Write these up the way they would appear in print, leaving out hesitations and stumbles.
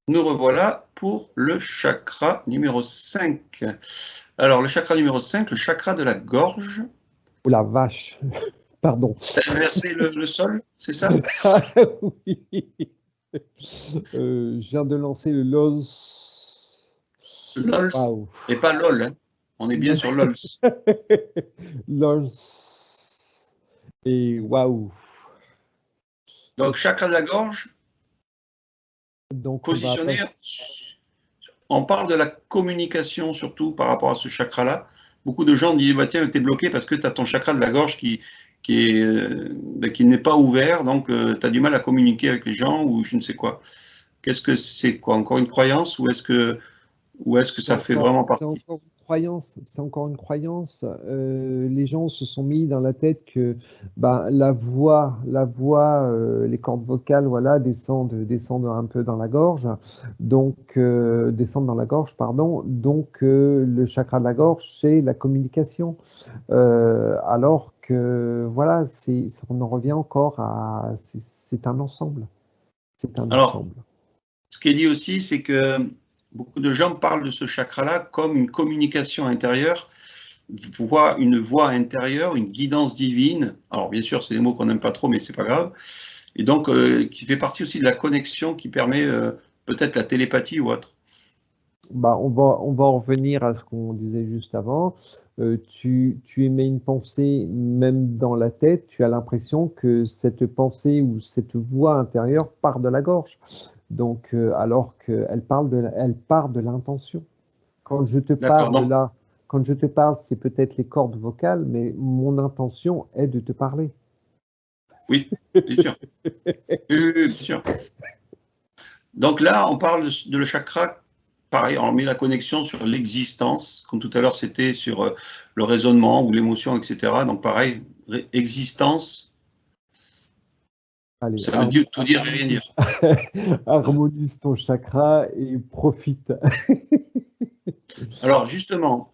Nous revoilà pour le chakra numéro 5. Alors, le chakra numéro 5, le chakra de la gorge. Oh la vache, pardon. Tu as inversé le sol, c'est ça? Oui. Je viens de lancer le LOLS. LOLS, Waouh. et pas LOL, hein. On est bien sur LOLS. LOLS et waouh. Donc, chakra de la gorge, Donc on va positionné, passer. on parle de la communication surtout par rapport à ce chakra-là. Beaucoup de gens disent, bah, tiens, tu es bloqué parce que tu as ton chakra de la gorge qui n'est pas ouvert, donc tu as du mal à communiquer avec les gens ou je ne sais quoi. Qu'est-ce que c'est quoi? Encore une croyance ou est-ce que ça fait vraiment C'est partie? encore une croyance. C'est encore une croyance. Les gens se sont mis dans la tête que la voix, les cordes vocales, voilà, descendent un peu dans la gorge. Donc, descendent dans la gorge, pardon. Donc, le chakra de la gorge, c'est la communication. Alors que, voilà, on en revient encore à, c'est un ensemble. C'est un Alors, ensemble. ce qui est dit aussi, c'est que beaucoup de gens parlent de ce chakra-là comme une communication intérieure, une voix intérieure, une guidance divine. Alors, bien sûr, c'est des mots qu'on n'aime pas trop, mais c'est pas grave. Et donc, qui fait partie aussi de la connexion qui permet peut-être la télépathie ou autre. On va en revenir à ce qu'on disait juste avant. Tu émets une pensée même dans la tête, tu as l'impression que cette pensée ou cette voix intérieure part de la gorge. Donc, alors qu'elle elle part de l'intention. Quand je te D'accord, parle donc, là, quand je te parle, c'est peut-être les cordes vocales, mais mon intention est de te parler. oui, bien sûr. Oui, bien sûr. Donc là, on parle de le chakra, pareil, on met la connexion sur l'existence, comme tout à l'heure c'était sur le raisonnement ou l'émotion, etc. Donc pareil, existence, Allez, ça veut dire tout dire et rien dire. harmonise ton chakra et profite. Alors justement,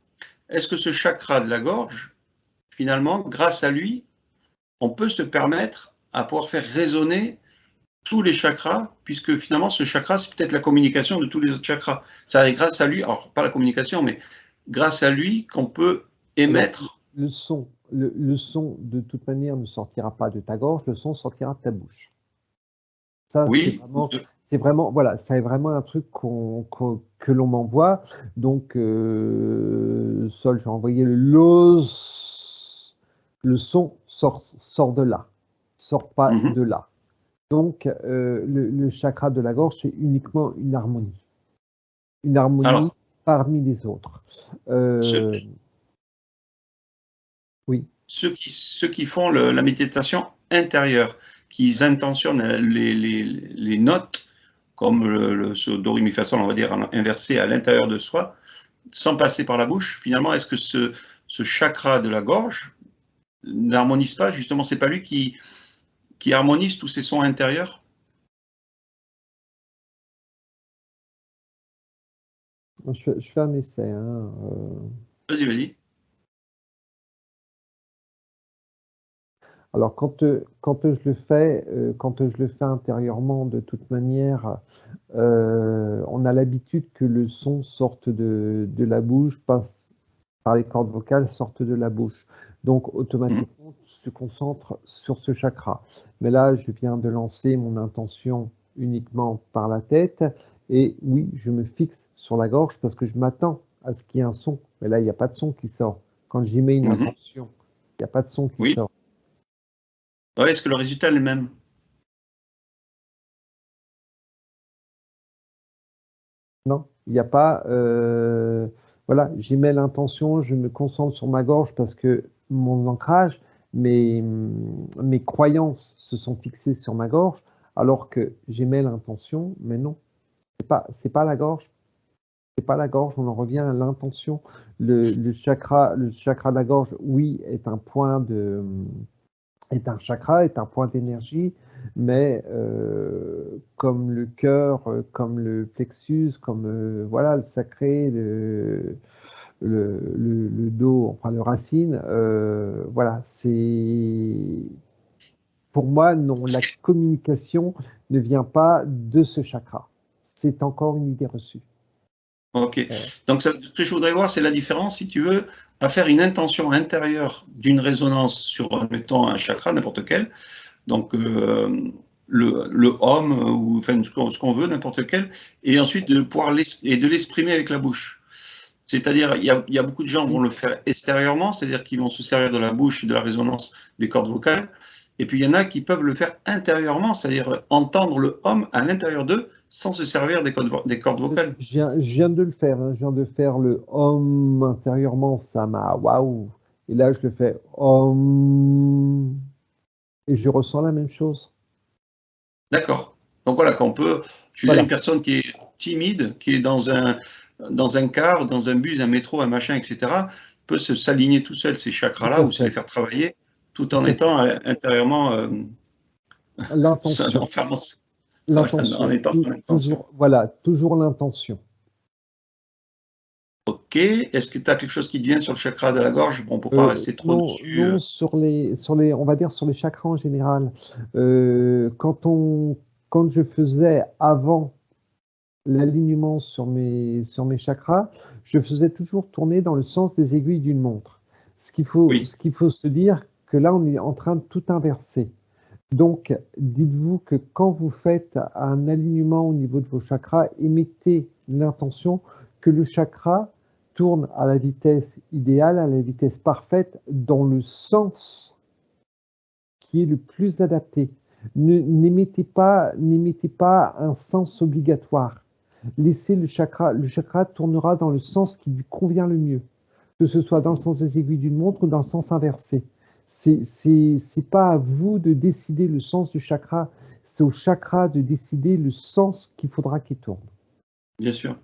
est-ce que ce chakra de la gorge, finalement, grâce à lui, on peut se permettre à pouvoir faire résonner tous les chakras, puisque finalement ce chakra, c'est peut-être la communication de tous les autres chakras. Ça est grâce à lui, alors pas la communication, mais grâce à lui qu'on peut Alors, émettre. le son, de toute manière, ne sortira pas de ta gorge, le son sortira de ta bouche. Ça, Oui, voilà, c'est vraiment un truc que l'on m'envoie. Donc, Sol, j'ai envoyé le los. Le son sort de là, sort pas mhm. de là. Donc, le chakra de la gorge, c'est uniquement une harmonie Alors, parmi les autres. ceux, Oui. ceux qui font la méditation intérieure, qui intentionnent les notes, comme ce do, ré, mi, fa, sol, on va dire inversé à l'intérieur de soi, sans passer par la bouche, finalement, est-ce que ce chakra de la gorge n'harmonise pas, justement, c'est pas lui qui harmonise tous ces sons intérieurs? Je fais un essai, hein. Vas-y, vas-y. Alors quand je le fais intérieurement, de toute manière, on a l'habitude que le son sorte de la bouche, passe par les cordes vocales, sorte de la bouche. Donc Mhm. automatiquement, tu te concentres sur ce chakra. Mais là, je viens de lancer mon intention uniquement par la tête. Et oui, je me fixe sur la gorge parce que je m'attends à ce qu'il y ait un son. Mais là, il n'y a pas de son qui sort. Quand j'y mets une Mhm. intention, il n'y a pas de son qui Oui. sort. Ouais, est-ce que le résultat est le même? Non, il n'y a pas. Voilà, j'y mets l'intention, je me concentre sur ma gorge parce que mon ancrage, mes croyances se sont fixées sur ma gorge, alors que j'y mets l'intention, mais non, c'est pas la gorge, c'est pas la gorge. On en revient à l'intention. Le chakra de la gorge, oui, est un chakra, est un point d'énergie, mais comme le cœur, comme le plexus, comme voilà, le sacré, le dos, enfin le racine, voilà, c'est pour moi, non, la communication ne vient pas de ce chakra. c'est encore une idée reçue. Ok. Donc, ce que je voudrais voir, c'est la différence, si tu veux, à faire une intention intérieure d'une résonance sur, mettons, un chakra, n'importe quel. Donc, le homme, ou enfin, ce qu'on veut, n'importe quel, et ensuite de pouvoir l'exprimer avec la bouche. C'est-à-dire, il y a beaucoup de gens qui vont le faire extérieurement, c'est-à-dire qu'ils vont se servir de la bouche et de la résonance des cordes vocales. Et puis, il y en a qui peuvent le faire intérieurement, c'est-à-dire entendre le homme à l'intérieur d'eux sans se servir des cordes vocales. Je viens de le faire, hein. Je viens de faire le Om intérieurement, ça m'a waouh. Et là, je le fais Om. Et je ressens la même chose. D'accord. Donc voilà, tu as une personne qui est timide, qui est dans un car, dans un bus, un métro, un machin, etc., peut s'aligner tout seul ces chakras-là ou se les faire travailler tout en étant intérieurement l'intention. L'intention. Toujours l'intention. Ok. Est-ce que tu as quelque chose qui te vient sur le chakra de la gorge? Bon, pour pas rester trop dessus. Non, sur les, on va dire sur les chakras en général. Quand je faisais avant l'alignement sur mes chakras, je faisais toujours tourner dans le sens des aiguilles d'une montre. Ce qu'il faut se dire que là, on est en train de tout inverser. Donc, dites-vous que quand vous faites un alignement au niveau de vos chakras, émettez l'intention que le chakra tourne à la vitesse idéale, à la vitesse parfaite, dans le sens qui est le plus adapté. N'émettez pas un sens obligatoire. Laissez le chakra tournera dans le sens qui lui convient le mieux, que ce soit dans le sens des aiguilles d'une montre ou dans le sens inversé. C'est pas à vous de décider le sens du chakra, c'est au chakra de décider le sens qu'il faudra qu'il tourne. Bien sûr.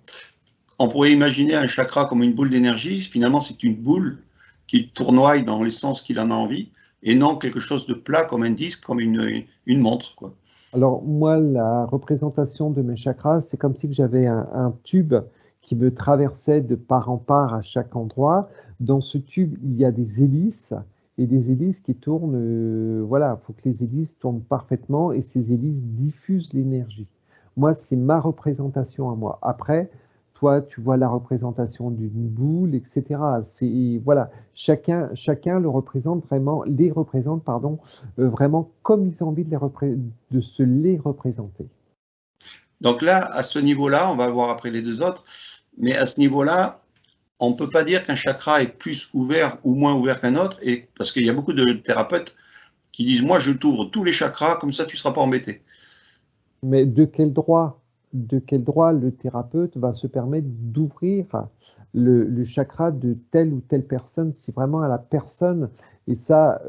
On pourrait imaginer un chakra comme une boule d'énergie. Finalement, c'est une boule qui tournoie dans les sens qu'il en a envie, et non quelque chose de plat comme un disque, comme une montre, quoi. Alors moi, la représentation de mes chakras, c'est comme si j'avais un tube qui me traversait de part en part à chaque endroit. Dans ce tube, il y a des hélices, et des hélices qui tournent, voilà, il faut que les hélices tournent parfaitement, et ces hélices diffusent l'énergie. Moi, c'est ma représentation à moi. Après, toi, tu vois la représentation d'une boule, etc. Voilà, chacun les représente vraiment comme ils ont envie de se les représenter. Donc là, à ce niveau-là, on va voir après les deux autres, mais à ce niveau-là, on ne peut pas dire qu'un chakra est plus ouvert ou moins ouvert qu'un autre, parce qu'il y a beaucoup de thérapeutes qui disent « moi, je t'ouvre tous les chakras, comme ça, tu ne seras pas embêté ». Mais de quel droit le thérapeute va se permettre d'ouvrir le chakra de telle ou telle personne, si vraiment à la personne, et ça,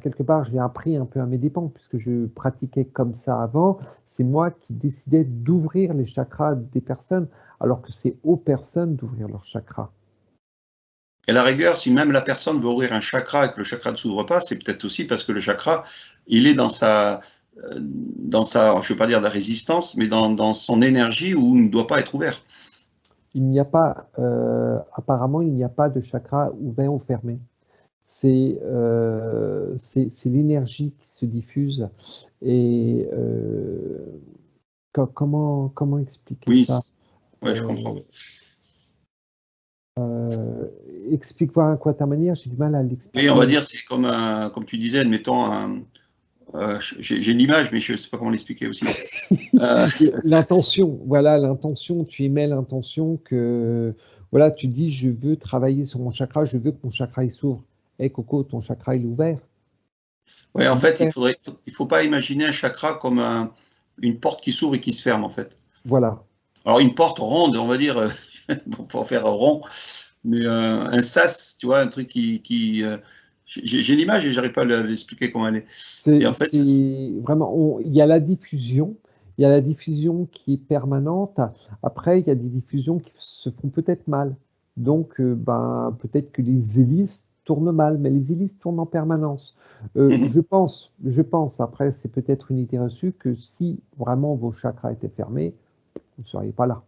quelque part, je l'ai appris un peu à mes dépens, puisque je pratiquais comme ça avant, c'est moi qui décidais d'ouvrir les chakras des personnes, alors que c'est aux personnes d'ouvrir leurs chakras. Et à la rigueur, si même la personne veut ouvrir un chakra et que le chakra ne s'ouvre pas, c'est peut-être aussi parce que le chakra, il est dans sa, je ne veux pas dire de la résistance, mais dans son énergie où il ne doit pas être ouvert. Il n'y a pas, apparemment, il n'y a pas de chakra ouvert ou fermé. C'est l'énergie qui se diffuse. Et comment expliquer ça? Oui, je comprends. Explique-moi à ta manière, j'ai du mal à l'expliquer. Oui, on va dire, c'est comme tu disais, admettons, j'ai l'image, mais je ne sais pas comment l'expliquer aussi. L'intention, voilà, l'intention, tu émets l'intention que, voilà, tu dis, je veux travailler sur mon chakra, je veux que mon chakra s'ouvre. Hey Coco, ton chakra il est ouvert. Oui, en fait, il faut pas imaginer un chakra comme une porte qui s'ouvre et qui se ferme, en fait. Voilà. Alors, une porte ronde, on va dire, pour faire rond, mais un sas, tu vois, un truc j'ai l'image et j'arrive pas à l'expliquer comment elle est. C'est en fait, vraiment, il y a la diffusion. Il y a la diffusion qui est permanente. Après, il y a des diffusions qui se font peut-être mal. Donc, peut-être que les hélices tournent mal, mais les hélices tournent en permanence. Je pense, après, c'est peut-être une idée reçue que si vraiment vos chakras étaient fermés, vous ne seriez pas là.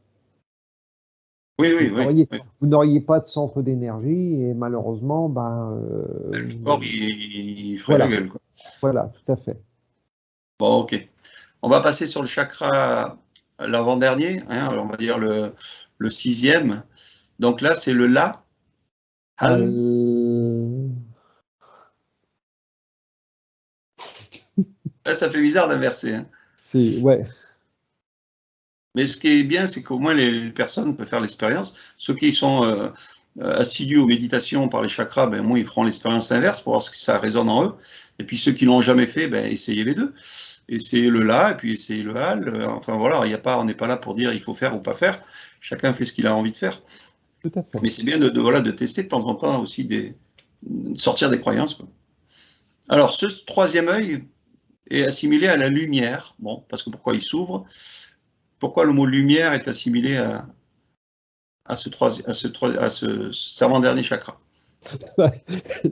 Vous n'auriez pas de centre d'énergie et malheureusement, le corps, il ferait la gueule, quoi. Voilà, tout à fait. Bon, ok. On va passer sur le chakra l'avant-dernier, hein, on va dire le sixième. Donc là, c'est le La. Hal. Là, ça fait bizarre d'inverser, hein. Ouais. Mais ce qui est bien, c'est qu'au moins les personnes peuvent faire l'expérience. Ceux qui sont assidus aux méditations par les chakras, ben, au moins ils feront l'expérience inverse pour voir ce que ça résonne en eux. Et puis ceux qui l'ont jamais fait, ben, essayez les deux. Essayez le La et puis essayez le Hal. Enfin voilà, il y a pas, on n'est pas là pour dire il faut faire ou pas faire. Chacun fait ce qu'il a envie de faire. Tout à fait. Mais c'est bien voilà, de tester de temps en temps aussi sortir des croyances, quoi. Alors, ce troisième œil est assimilé à la lumière. Bon, parce que pourquoi il s'ouvre? Pourquoi le mot lumière est assimilé à cet avant-dernier chakra?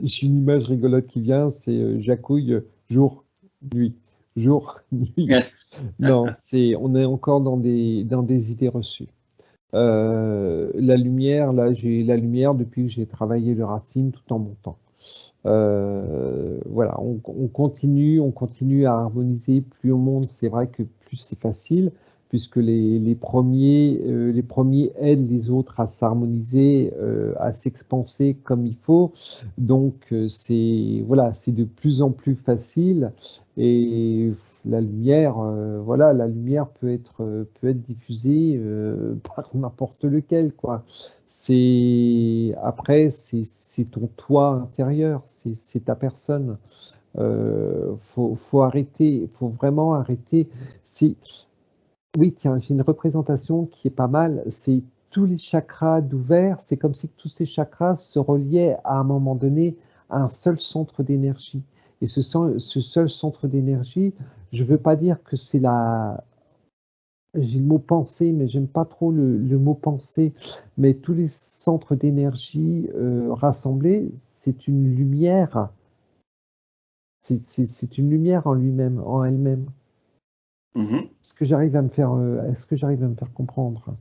J'ai une image rigolote qui vient, c'est Jacouille, jour, nuit, jour, nuit. Non, on est encore dans des idées reçues. La lumière, là, j'ai la lumière depuis que j'ai travaillé le racine tout en montant. Voilà, on continue à harmoniser. Plus on monte, c'est vrai que plus c'est facile, puisque les premiers aident les autres à s'harmoniser, à s'expanser comme il faut. Donc, voilà, c'est de plus en plus facile. Et la lumière, voilà, la lumière peut être diffusée par n'importe lequel, quoi. Après, c'est ton toi intérieur, c'est ta personne. Faut arrêter, faut vraiment arrêter. Oui, tiens, j'ai une représentation qui est pas mal. C'est tous les chakras d'ouvert. C'est comme si tous ces chakras se reliaient à un moment donné à un seul centre d'énergie. Et ce seul centre d'énergie, je veux pas dire que c'est la j'ai le mot pensée, mais j'aime pas trop le mot pensée. Mais tous les centres d'énergie rassemblés, c'est une lumière. C'est une lumière en lui-même, en elle-même. Mhm. Est-ce que j'arrive à me faire comprendre?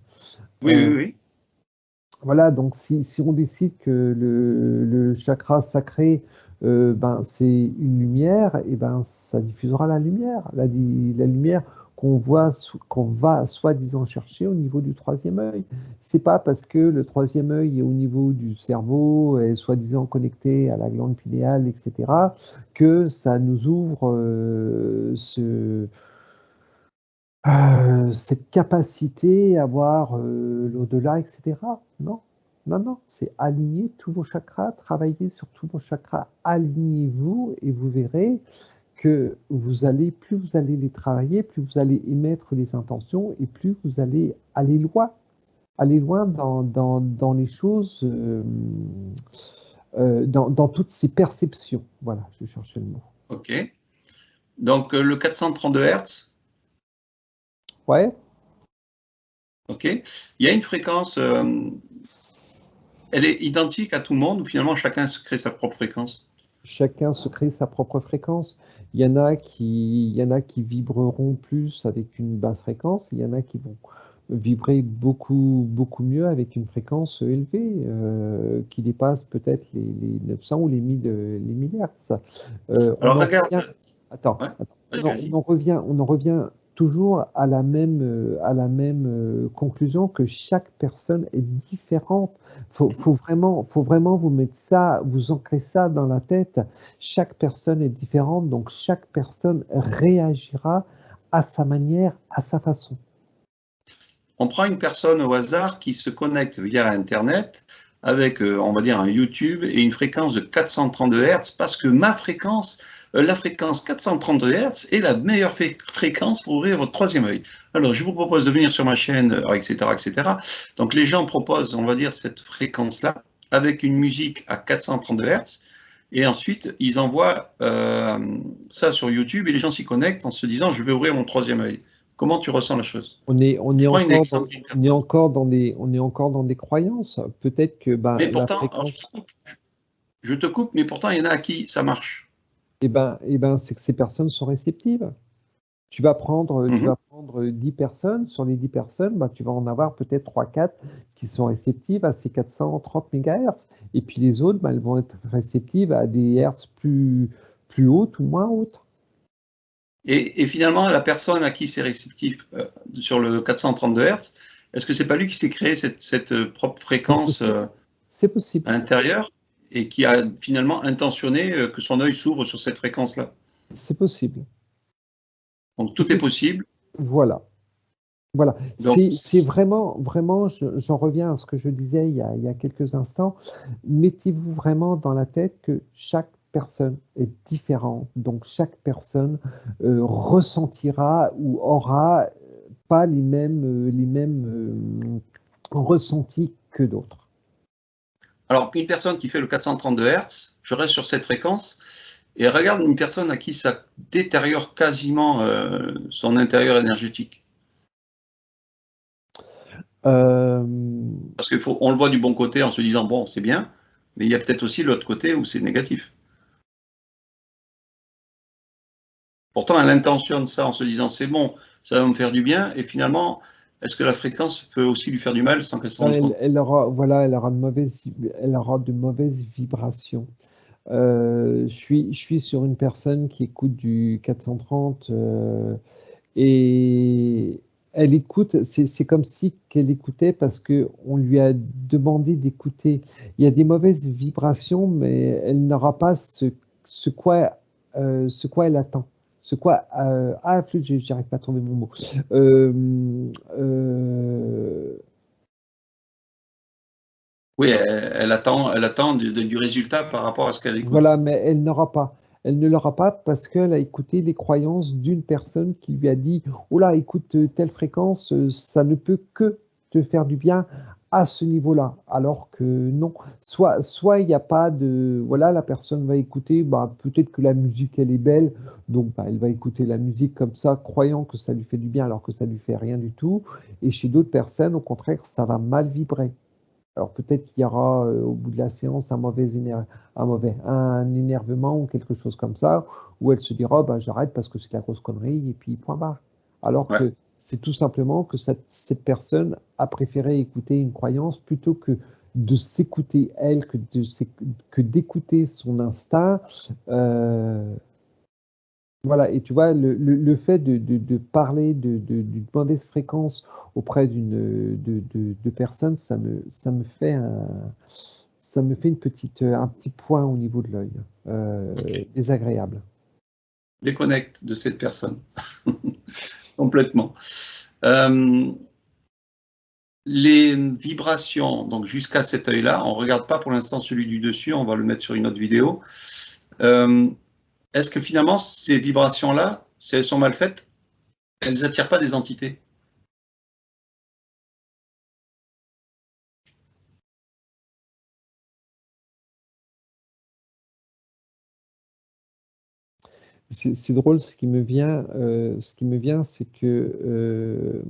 Oui, Euh, oui, oui. Voilà, donc si on décide que le chakra sacré, ben, c'est une lumière, et ben, ça diffusera la lumière, la lumière qu'on va soi-disant chercher au niveau du troisième œil. C'est pas parce que le troisième œil est au niveau du cerveau, est soi-disant connecté à la glande pinéale, etc., que ça nous ouvre cette capacité à voir l'au-delà, etc. Non, non, non, c'est aligner tous vos chakras, travailler sur tous vos chakras, alignez-vous et vous verrez que plus vous allez les travailler, plus vous allez émettre les intentions et plus vous allez aller loin dans les choses, dans toutes ces perceptions. Voilà, je cherchais le mot. OK. Donc, le 432 Hertz, Ouais. OK. Il y a une fréquence, elle est identique à tout le monde ou finalement chacun se crée sa propre fréquence? Chacun se crée sa propre fréquence. Il y en a qui vibreront plus avec une basse fréquence. Il y en a qui vont vibrer beaucoup, beaucoup mieux avec une fréquence élevée, qui dépasse peut-être les 900 ou les 1000 Hertz. On Alors, en regarde. revient, attends, Ouais, vas-y, non, vas-y. on en revient toujours à la même conclusion que chaque personne est différente. Faut vraiment vous mettre ça, vous ancrer ça dans la tête. Chaque personne est différente, donc chaque personne réagira à sa manière, à sa façon. On prend une personne au hasard qui se connecte via Internet avec, on va dire, un YouTube et une fréquence de 432 Hertz parce que la fréquence 432 Hertz est la meilleure fréquence pour ouvrir votre troisième œil. Alors, je vous propose de venir sur ma chaîne, etc., etc. Donc, les gens proposent, on va dire, cette fréquence-là avec une musique à 432 Hertz. Et ensuite, ils envoient ça sur YouTube et les gens s'y connectent en se disant, je vais ouvrir mon troisième œil. Comment tu ressens la chose? Je prends un exemple d'une personne. On est encore dans des croyances. Peut-être que ben, Mais la pourtant, alors fréquence, je te coupe, mais pourtant, il y en a à qui ça marche. c'est que ces personnes sont réceptives. Tu Mhm. vas prendre 10 personnes. Sur les 10 personnes, bah, tu vas en avoir peut-être trois quatre qui sont réceptives à ces 430 MHz. Et puis les autres, bah, elles vont être réceptives à des hertz plus hautes ou moins hautes. Et finalement, la personne à qui c'est réceptif sur le 432 Hz, est-ce que c'est pas lui qui s'est créé cette propre fréquence c'est possible. à l'intérieur et qui a finalement intentionné que son œil s'ouvre sur cette fréquence-là? C'est possible. Donc tout est possible. Voilà. Voilà. Donc, C'est vraiment, vraiment, j'en reviens à ce que je disais il y a quelques instants. Mettez-vous vraiment dans la tête que chaque personne est différente. Donc, chaque personne ressentira ou aura pas les mêmes ressentis que d'autres. alors, une personne qui fait le 432 Hz, je reste sur cette fréquence, et regarde une personne à qui ça détériore quasiment son intérieur énergétique. Parce qu'on le voit du bon côté en se disant, bon, c'est bien, mais il y a peut-être aussi l'autre côté où c'est négatif. Pourtant, elle intentionne ça en se disant, c'est bon, ça va me faire du bien, et finalement, est-ce que la fréquence peut aussi lui faire du mal sans qu'elle s'en rende compte? Elle aura de mauvaises vibrations. Je suis sur une personne qui écoute du 430 et elle écoute, c'est comme si qu'elle écoutait parce qu'on lui a demandé d'écouter. Il y a des mauvaises vibrations, mais elle n'aura pas ce quoi elle attend. Flûte, j'arrive pas à trouver mon mot. Oui, elle attend du résultat par rapport à ce qu'elle écoute. Voilà, mais elle n'aura pas. Elle ne l'aura pas parce qu'elle a écouté les croyances d'une personne qui lui a dit: «Oh là, écoute, telle fréquence, ça ne peut que te faire du bien à ce niveau-là». Alors que non. Soit il n'y a pas de voilà, la personne va écouter, bah, peut-être que la musique, elle est belle, donc bah, elle va écouter la musique comme ça, croyant que ça lui fait du bien alors que ça lui fait rien du tout. Et chez d'autres personnes, au contraire, ça va mal vibrer. Alors peut-être qu'il y aura au bout de la séance un énervement ou quelque chose comme ça, où elle se dira: «Oh, bah, j'arrête parce que c'est la grosse connerie» et puis point barre. Alors Ouais. que c'est tout simplement que cette personne a préféré écouter une croyance plutôt que de s'écouter elle, que d'écouter son instinct. Voilà, et tu vois, le fait de parler d'une mauvaise fréquence auprès de personnes, ça me fait un petit point au niveau de l'œil, Okay. désagréable. Déconnecte de cette personne. Complètement. Les vibrations, donc jusqu'à cet œil-là, on ne regarde pas pour l'instant celui du dessus, on va le mettre sur une autre vidéo. Est-ce que finalement, ces vibrations-là, si elles sont mal faites, elles n'attirent pas des entités? C'est drôle, ce qui me vient, c'est que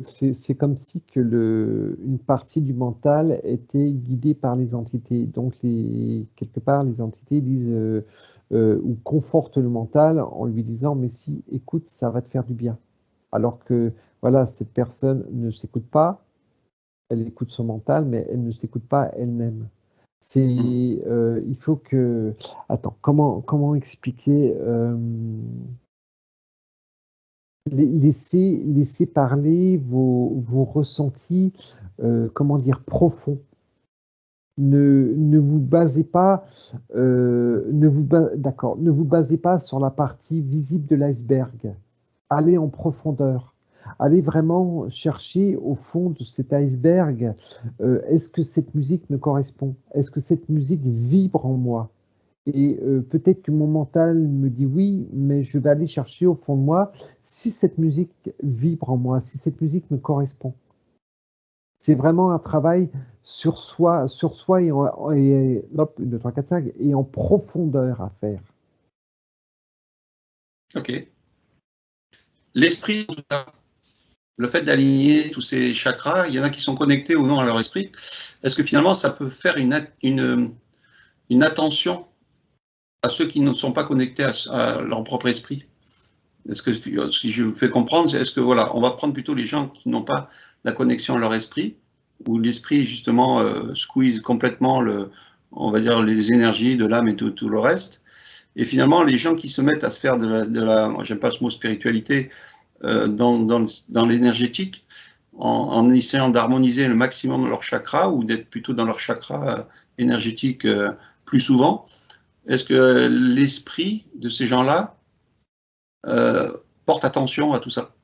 c'est comme si que une partie du mental était guidée par les entités. Donc, quelque part, les entités disent ou confortent le mental en lui disant: «Mais si, écoute, ça va te faire du bien». Alors que, voilà, cette personne ne s'écoute pas, elle écoute son mental, mais elle ne s'écoute pas elle-même. Mmh. Il faut que. Attends, comment expliquer laissez parler vos ressentis, comment dire, profonds. Ne vous basez pas, ne vous basez pas sur la partie visible de l'iceberg. Allez en profondeur. Allez vraiment chercher au fond de cet iceberg, est-ce que cette musique me correspond? Est-ce que cette musique vibre en moi? Et peut-être que mon mental me dit oui, mais je vais aller chercher au fond de moi si cette musique vibre en moi, si cette musique me correspond. C'est vraiment un travail sur soi et hop, 1, 2, 3, 4, 5 et en profondeur à faire. Ok. L'esprit, le fait d'aligner tous ces chakras, il y en a qui sont connectés ou non à leur esprit. Est-ce que finalement, ça peut faire une attention à ceux qui ne sont pas connectés à leur propre esprit? Est-ce que, si je vous fais comprendre, est-ce que voilà, on va prendre plutôt les gens qui n'ont pas la connexion à leur esprit, où l'esprit justement squeeze complètement on va dire, les énergies de l'âme et tout le reste. Et finalement, les gens qui se mettent à se faire moi j'aime pas ce mot spiritualité, dans l'énergétique, en essayant d'harmoniser le maximum leur chakra ou d'être plutôt dans leur chakra énergétique plus souvent, est-ce que l'esprit de ces gens-là porte attention à tout ça?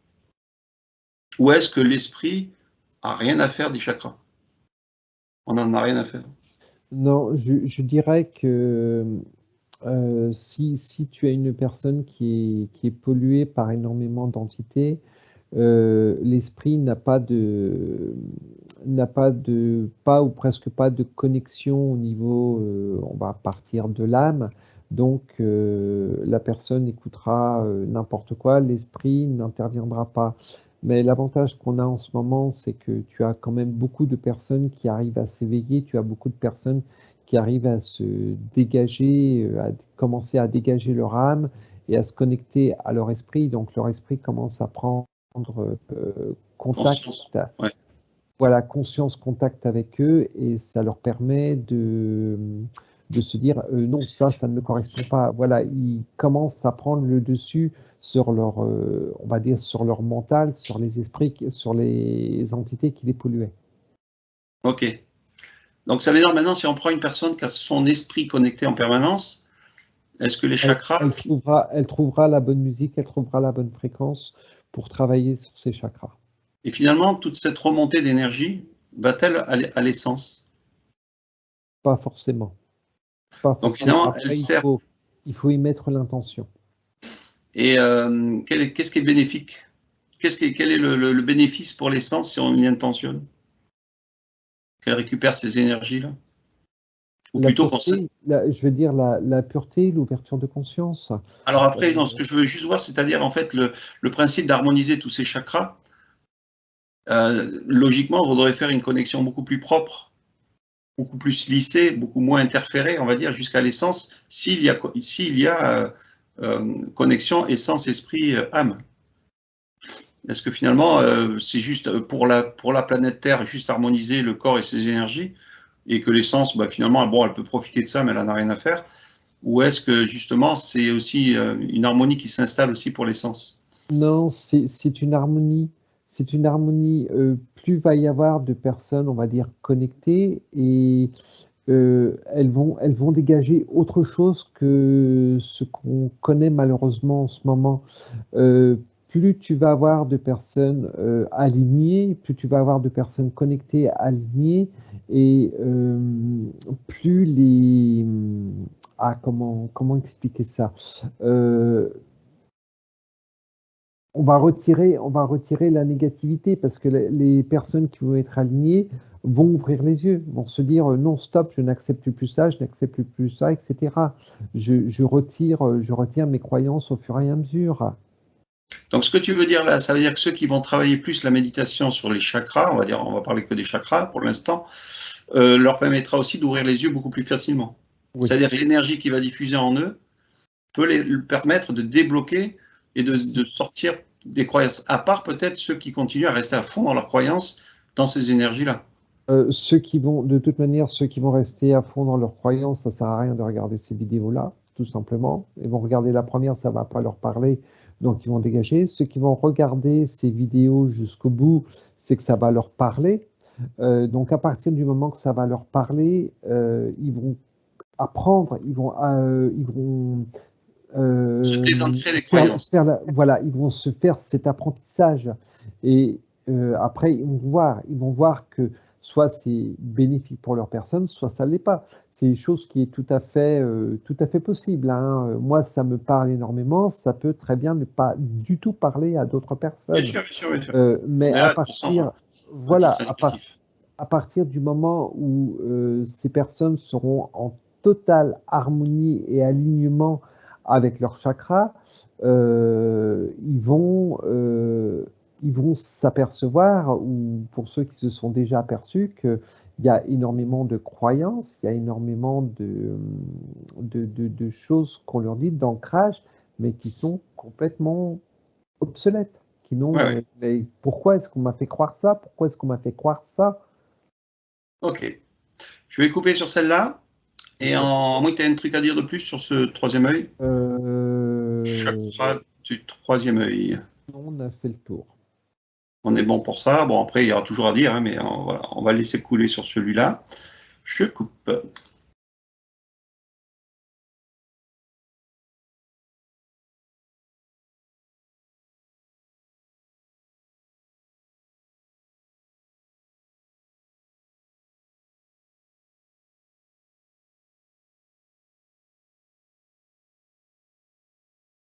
Ou est-ce que l'esprit a rien à faire des chakras? On n'en a rien à faire. Non, je dirais que si tu as une personne qui est polluée par énormément d'entités, l'esprit pas ou presque pas de connexion au niveau, on va partir de l'âme. Donc, la personne écoutera n'importe quoi, l'esprit n'interviendra pas. Mais l'avantage qu'on a en ce moment, c'est que tu as quand même beaucoup de personnes qui arrivent à s'éveiller, tu as beaucoup de personnes qui arrivent à se dégager, à commencer à dégager leur âme et à se connecter à leur esprit. Donc, leur esprit commence à prendre contact, Ouais. voilà, conscience, contact avec eux, et ça leur permet de se dire non, ça ne me correspond pas. Voilà, ils commencent à prendre le dessus sur leur, on va dire, sur leur mental, sur les esprits, sur les entités qui les polluaient. Ok. Donc ça veut dire maintenant, si on prend une personne qui a son esprit connecté en permanence, est-ce que les chakras... Elle trouvera la bonne musique, elle trouvera la bonne fréquence pour travailler sur ses chakras. Et finalement, toute cette remontée d'énergie va-t-elle à l'essence? Pas forcément. Donc finalement, Après, elle sert. il faut y mettre l'intention. Et qu'est-ce qui est bénéfique? Quel est le bénéfice pour l'essence si on y intentionne? Qu'elle récupère ces énergies-là? Ou plutôt qu'on sait. Je veux dire la pureté, l'ouverture de conscience. Alors après, non, ce que je veux juste voir, c'est-à-dire en fait le principe d'harmoniser tous ces chakras, logiquement, on voudrait faire une connexion beaucoup plus propre, beaucoup plus lissée, beaucoup moins interférée, on va dire, jusqu'à l'essence, s'il y a connexion essence, esprit, âme. Est-ce que finalement, c'est juste pour la planète Terre, juste harmoniser le corps et ses énergies, et que l'essence, bah, finalement, bon, elle peut profiter de ça, mais elle n'en a rien à faire? Ou est-ce que justement, c'est aussi une harmonie qui s'installe aussi pour l'essence? Non, c'est une harmonie. C'est une harmonie. Plus va y avoir de personnes, on va dire, connectées, et elles vont dégager autre chose que ce qu'on connaît malheureusement en ce moment. Plus tu vas avoir de personnes alignées, plus tu vas avoir de personnes connectées, alignées, et plus les... comment expliquer ça? On va retirer la négativité, parce que les personnes qui vont être alignées vont ouvrir les yeux, vont se dire non, stop, je n'accepte plus ça, je n'accepte plus ça, etc. Je retire mes croyances au fur et à mesure. Donc, ce que tu veux dire là, ça veut dire que ceux qui vont travailler plus la méditation sur les chakras, on va parler que des chakras pour l'instant, leur permettra aussi d'ouvrir les yeux beaucoup plus facilement. Oui. C'est-à-dire que l'énergie qui va diffuser en eux peut les permettre de débloquer et de sortir des croyances, à part peut-être ceux qui continuent à rester à fond dans leurs croyances, dans ces énergies-là. De toute manière, ceux qui vont rester à fond dans leurs croyances, ça ne sert à rien de regarder ces vidéos-là, tout simplement. Ils vont regarder la première, ça ne va pas leur parler, donc ils vont dégager. Ceux qui vont regarder ces vidéos jusqu'au bout, c'est que ça va leur parler. Donc à partir du moment que ça va leur parler, ils vont apprendre, ils vont se désancrer les croyances. Voilà, ils vont se faire cet apprentissage, et après ils vont voir que soit c'est bénéfique pour leur personne, soit ça ne l'est pas. C'est une chose qui est tout à fait possible, hein. Moi, ça me parle énormément, ça peut très bien ne pas du tout parler à d'autres personnes. Bien sûr. Mais à partir, voilà, à partir du moment où ces personnes seront en totale harmonie et alignement avec leur chakra, ils vont s'apercevoir, ou pour ceux qui se sont déjà aperçus, qu'il y a énormément de croyances, il y a énormément de choses qu'on leur dit, d'ancrage, mais qui sont complètement obsolètes. Mais pourquoi est-ce qu'on m'a fait croire ça? Pourquoi est-ce qu'on m'a fait croire ça? Ok. Je vais couper sur celle-là. Et à moins que tu aies un truc à dire de plus sur ce troisième œil, chakra du troisième œil. On a fait le tour. On est bon pour ça. Bon, après, il y aura toujours à dire, hein, mais voilà, on va laisser couler sur celui-là. Je coupe.